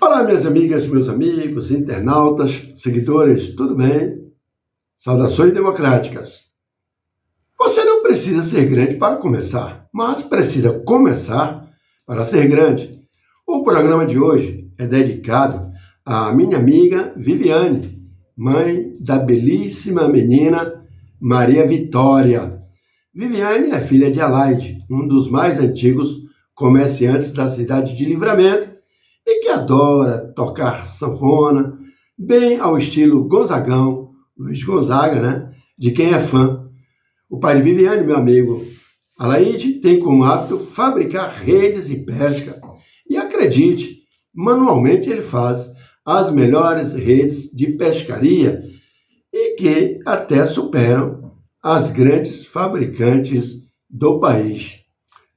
Olá, minhas amigas, meus amigos, internautas, seguidores, tudo bem? Saudações democráticas. Você não precisa ser grande para começar, mas precisa começar para ser grande. O programa de hoje é dedicado à minha amiga Viviane, mãe da belíssima menina Maria Vitória. Viviane é filha de Alaide, um dos mais antigos comerciantes da cidade de Livramento, e que adora tocar sanfona, bem ao estilo Gonzagão, Luiz Gonzaga, né? De quem é fã. O pai de Viviane, meu amigo Alaide, tem como hábito fabricar redes de pesca. E acredite, manualmente ele faz as melhores redes de pescaria e que até superam as grandes fabricantes do país.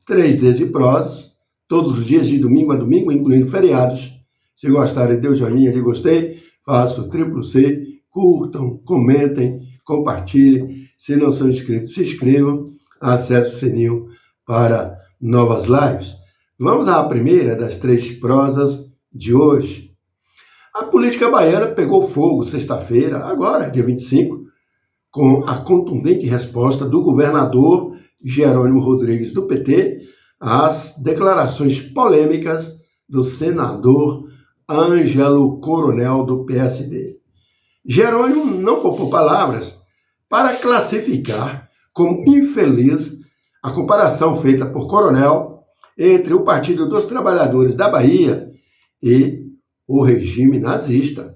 3 dias de prosas, todos os dias de domingo a domingo, incluindo feriados. Se gostarem, dê o joinha de gostei, faça o triplo C, curtam, comentem, compartilhem. Se não são inscritos, se inscrevam, acesse o sininho para novas lives. Vamos à primeira das 3 prosas de hoje. A política baiana pegou fogo sexta-feira, agora, dia 25, com a contundente resposta do governador Jerônimo Rodrigues, do PT, às declarações polêmicas do senador Ângelo Coronel, do PSD. Jerônimo não poupou palavras para classificar como infeliz a comparação feita por Coronel entre o Partido dos Trabalhadores da Bahia e o regime nazista.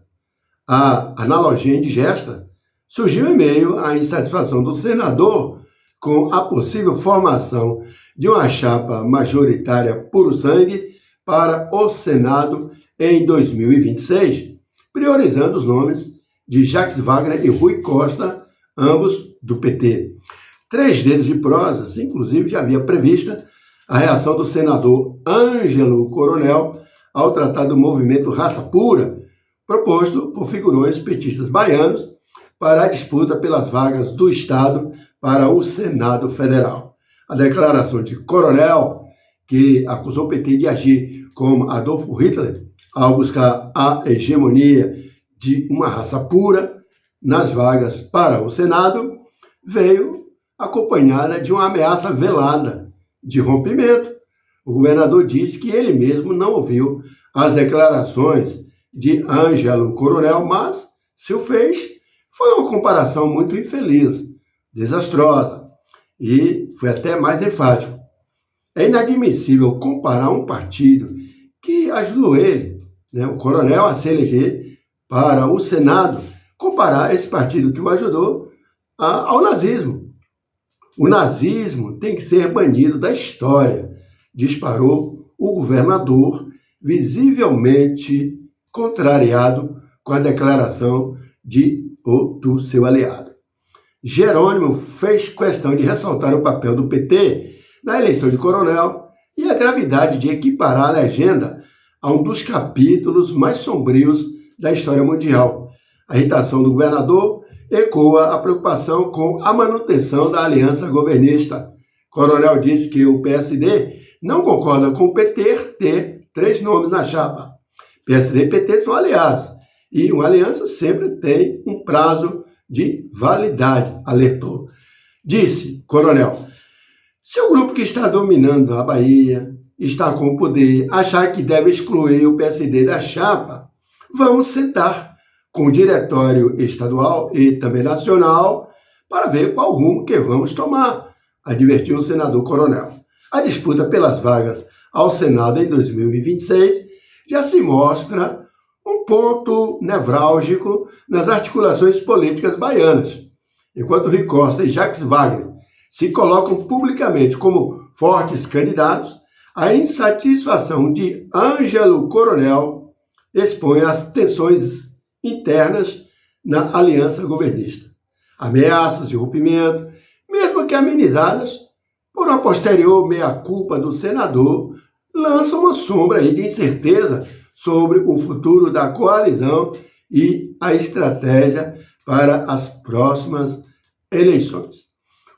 A analogia indigesta surgiu em meio à insatisfação do senador com a possível formação de uma chapa majoritária puro sangue para o Senado em 2026, priorizando os nomes de Jacques Wagner e Rui Costa, ambos do PT. 3 dedos de prosas, inclusive, já havia prevista a reação do senador Ângelo Coronel ao tratar do movimento Raça Pura, proposto por figurões petistas baianos para a disputa pelas vagas do Estado para o Senado Federal. A declaração de Coronel, que acusou o PT de agir como Adolfo Hitler ao buscar a hegemonia de uma raça pura nas vagas para o Senado, veio acompanhada de uma ameaça velada de rompimento. O governador disse que ele mesmo não ouviu as declarações de Ângelo Coronel, mas se o fez, foi uma comparação muito infeliz, desastrosa, e foi até mais enfático. É inadmissível comparar um partido que ajudou ele, o Coronel, a se eleger para o Senado, comparar esse partido que o ajudou ao nazismo. O nazismo tem que ser banido da história, disparou o governador, visivelmente contrariado com a declaração do seu aliado. Jerônimo fez questão de ressaltar o papel do PT na eleição de Coronel e a gravidade de equiparar a legenda a um dos capítulos mais sombrios da história mundial. A irritação do governador ecoa a preocupação com a manutenção da aliança governista. Coronel disse que o PSD não concorda com o PT ter 3 nomes na chapa. PSD e PT são aliados e uma aliança sempre tem um prazo de validade, alertou. Disse Coronel: se o grupo que está dominando a Bahia está com o poder achar que deve excluir o PSD da chapa, vamos sentar com o diretório estadual e também nacional para ver qual rumo que vamos tomar, advertiu o senador Coronel. A disputa pelas vagas ao Senado em 2026 já se mostra um ponto nevrálgico nas articulações políticas baianas. Enquanto Rui Costa e Jacques Wagner se colocam publicamente como fortes candidatos, a insatisfação de Ângelo Coronel expõe as tensões internas na aliança governista. Ameaças de rompimento, mesmo que amenizadas por uma posterior meia-culpa do senador, lançam uma sombra de incerteza sobre o futuro da coalizão e a estratégia para as próximas eleições.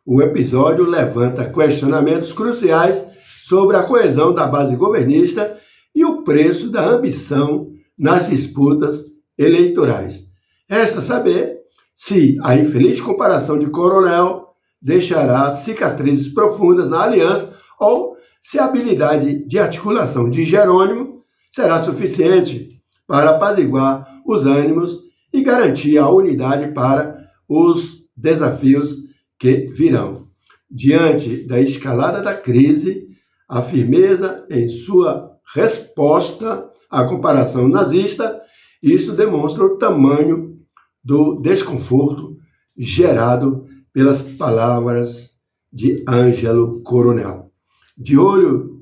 O episódio levanta questionamentos cruciais sobre a coesão da base governista e o preço da ambição nas disputas eleitorais. Resta saber se a infeliz comparação de Coronel deixará cicatrizes profundas na aliança ou se a habilidade de articulação de Jerônimo será suficiente para apaziguar os ânimos e garantir a unidade para os desafios que virão. Diante da escalada da crise, a firmeza em sua resposta à comparação nazista, isso demonstra o tamanho do desconforto gerado pelas palavras de Ângelo Coronel. De olho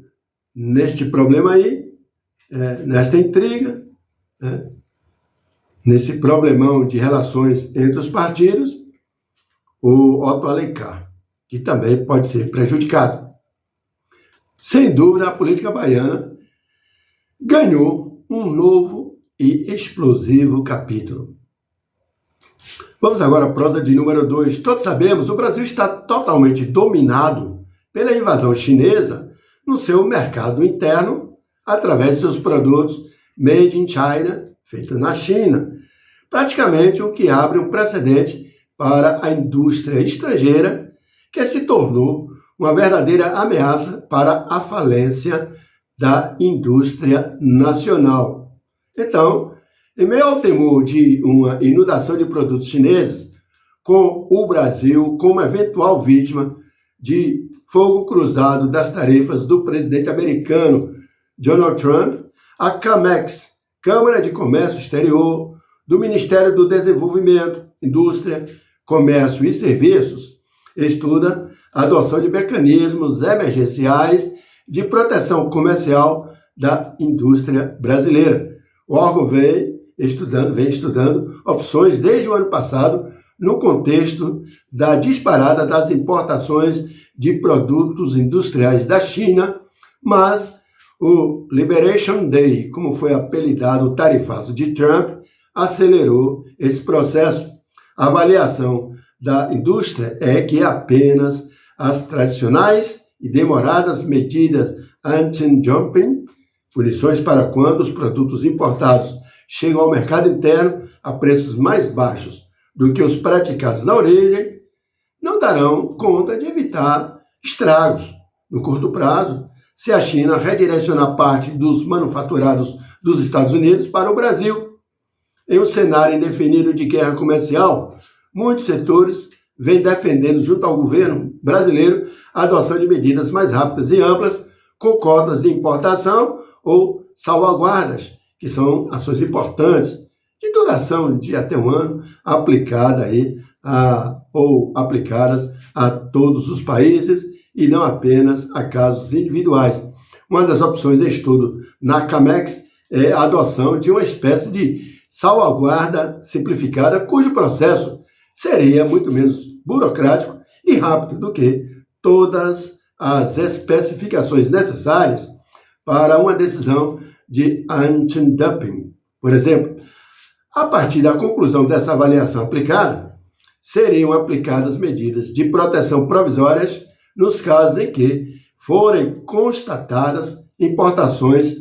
neste problema aí, nesta intriga, nesse problemão de relações entre os partidos, o Otto Alencar, que também pode ser prejudicado. Sem dúvida, a política baiana ganhou um novo e explosivo capítulo. Vamos agora à prosa de número 2. Todos sabemos, o Brasil está totalmente dominado pela invasão chinesa no seu mercado interno, através de seus produtos made in China, feitos na China. Praticamente o que abre um precedente para a indústria estrangeira, que se tornou uma verdadeira ameaça para a falência da indústria nacional. Então, em meio ao temor de uma inundação de produtos chineses, com o Brasil como eventual vítima de fogo cruzado das tarefas do presidente americano Donald Trump, a CAMEX, Câmara de Comércio Exterior, do Ministério do Desenvolvimento, Indústria, Comércio e Serviços, estuda a adoção de mecanismos emergenciais de proteção comercial da indústria brasileira. O órgão vem estudando opções desde o ano passado no contexto da disparada das importações de produtos industriais da China, mas o Liberation Day, como foi apelidado o tarifaço de Trump, acelerou esse processo. A avaliação da indústria é que apenas as tradicionais e demoradas medidas anti-dumping, punições para quando os produtos importados chegam ao mercado interno a preços mais baixos do que os praticados na origem, não darão conta de evitar estragos no curto prazo, se a China redirecionar parte dos manufaturados dos Estados Unidos para o Brasil. Em um cenário indefinido de guerra comercial, muitos setores vêm defendendo, junto ao governo brasileiro, a adoção de medidas mais rápidas e amplas, com cotas de importação ou salvaguardas, que são ações importantes, de duração de até um ano, aplicadas a todos os países e não apenas a casos individuais. Uma das opções de estudo na CAMEX é a adoção de uma espécie de salvaguarda simplificada, cujo processo seria muito menos burocrático e rápido do que todas as especificações necessárias para uma decisão de anti-dumping. Por exemplo, a partir da conclusão dessa avaliação aplicada, seriam aplicadas medidas de proteção provisórias nos casos em que forem constatadas importações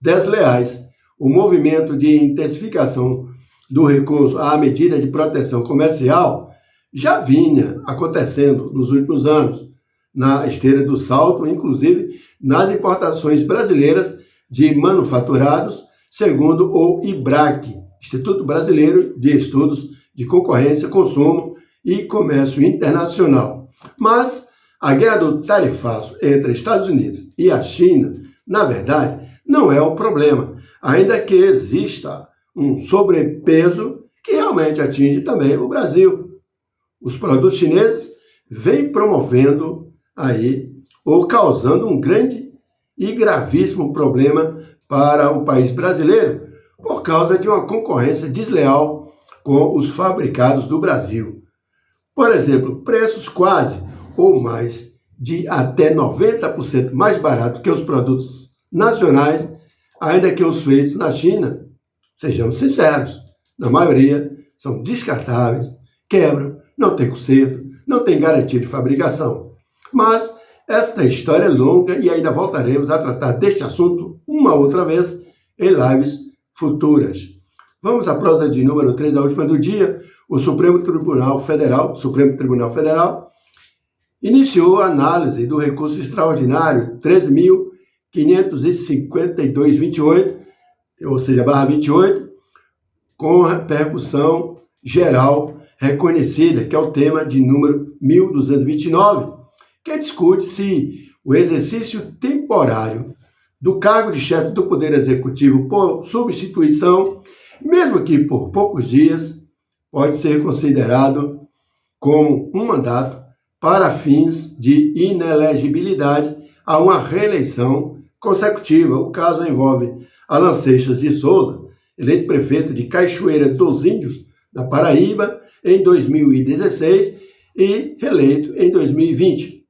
desleais. O movimento de intensificação do recurso à medida de proteção comercial já vinha acontecendo nos últimos anos, na esteira do salto, inclusive nas importações brasileiras de manufaturados, segundo o IBRAC, Instituto Brasileiro de Estudos de Concorrência, Consumo e Comércio Internacional. Mas a guerra do tarifaço entre Estados Unidos e a China, na verdade, não é o problema, ainda que exista um sobrepeso que realmente atinge também o Brasil. Os produtos chineses vêm promovendo aí, ou causando um grande e gravíssimo problema para o país brasileiro, por causa de uma concorrência desleal com os fabricados do Brasil. Por exemplo, preços quase ou mais de até 90% mais baratos que os produtos nacionais, ainda que os feitos na China, sejamos sinceros, na maioria são descartáveis, quebram, não tem conserto, não tem garantia de fabricação. Mas esta história é longa e ainda voltaremos a tratar deste assunto uma outra vez em lives futuras. Vamos à prosa de número 3, a última do dia. O Supremo Tribunal Federal, iniciou a análise do recurso extraordinário 13.552/28, ou seja, /28, com repercussão geral reconhecida, que é o tema de número 1229, que discute se o exercício temporário do cargo de chefe do Poder Executivo por substituição, mesmo que por poucos dias, pode ser considerado como um mandato para fins de inelegibilidade a uma reeleição consecutiva. O caso envolve Alan Seixas de Souza, eleito prefeito de Cachoeira dos Índios, na Paraíba, em 2016 e reeleito em 2020.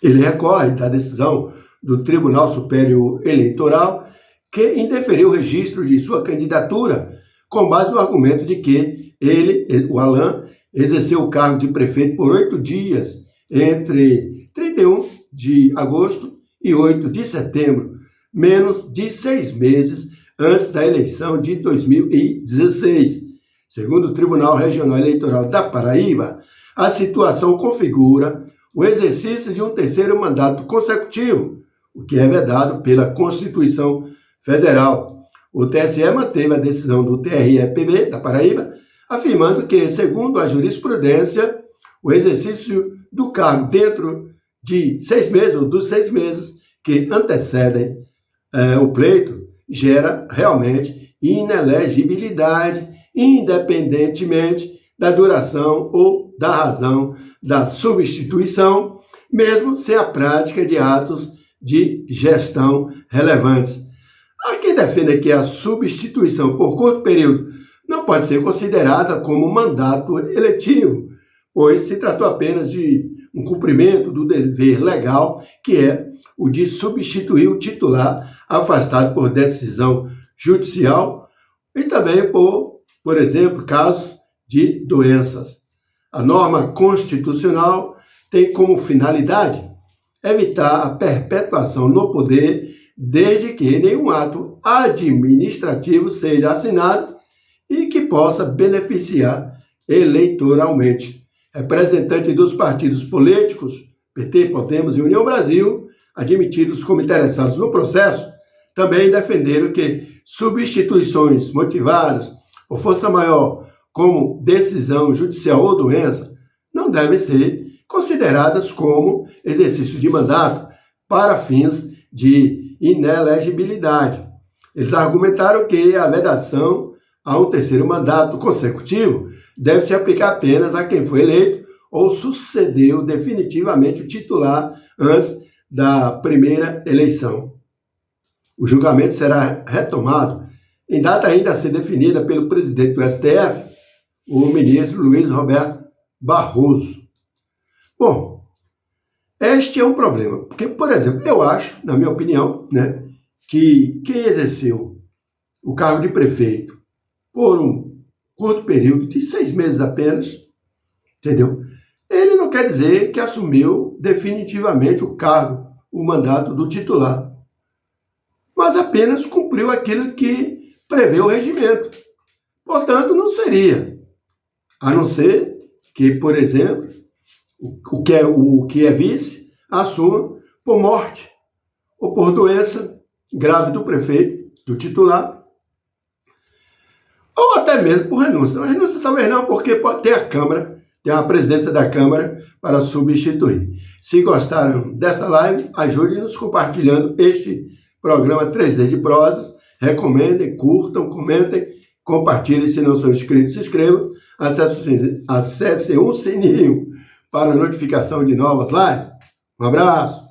Ele recorre da decisão do Tribunal Superior Eleitoral, que indeferiu o registro de sua candidatura, com base no argumento de que ele, o Alan, exerceu o cargo de prefeito por 8 dias, entre 31 de agosto e 8 de setembro, menos de 6 meses antes da eleição de 2016. Segundo o Tribunal Regional Eleitoral da Paraíba, a situação configura o exercício de um terceiro mandato consecutivo, o que é vedado pela Constituição Federal. O TSE manteve a decisão do TRE-PB da Paraíba, afirmando que, segundo a jurisprudência, o exercício do cargo dentro de 6 meses, ou dos 6 meses que antecedem o pleito, gera realmente inelegibilidade, independentemente da duração ou da razão da substituição, mesmo sem a prática de atos de gestão relevantes. Há quem defenda que a substituição por curto período não pode ser considerada como mandato eletivo, pois se tratou apenas de um cumprimento do dever legal, que é o de substituir o titular afastado por decisão judicial e também por exemplo, casos de doenças. A norma constitucional tem como finalidade evitar a perpetuação no poder desde que nenhum ato administrativo seja assinado e que possa beneficiar eleitoralmente. Representantes dos partidos políticos, PT, Podemos e União Brasil, admitidos como interessados no processo, também defenderam que substituições motivadas por força maior, como decisão judicial ou doença, não devem ser consideradas como exercício de mandato para fins de inelegibilidade. Eles argumentaram que a vedação a um terceiro mandato consecutivo deve se aplicar apenas a quem foi eleito ou sucedeu definitivamente o titular antes da primeira eleição. O julgamento será retomado em data ainda a ser definida pelo presidente do STF, o ministro Luiz Roberto Barroso. Bom, este é um problema, porque, por exemplo, eu acho, na minha opinião, que quem exerceu o cargo de prefeito por um curto período de 6 meses apenas, entendeu? Ele não quer dizer que assumiu definitivamente o cargo, o mandato do titular, mas apenas cumpriu aquilo que prevê o regimento. Portanto, não seria, a não ser que, por exemplo, o que é vice assuma por morte ou por doença grave do prefeito, do titular, ou até mesmo por renúncia. Mas renúncia talvez não, porque pode ter a Câmara, tem a presidência da Câmara para substituir. Se gostaram desta live, ajude-nos compartilhando este programa 3D de prosas. Recomendem, curtam, comentem, compartilhem. Se não são inscritos, se inscrevam. Acessem o sininho para notificação de novas lives. Um abraço.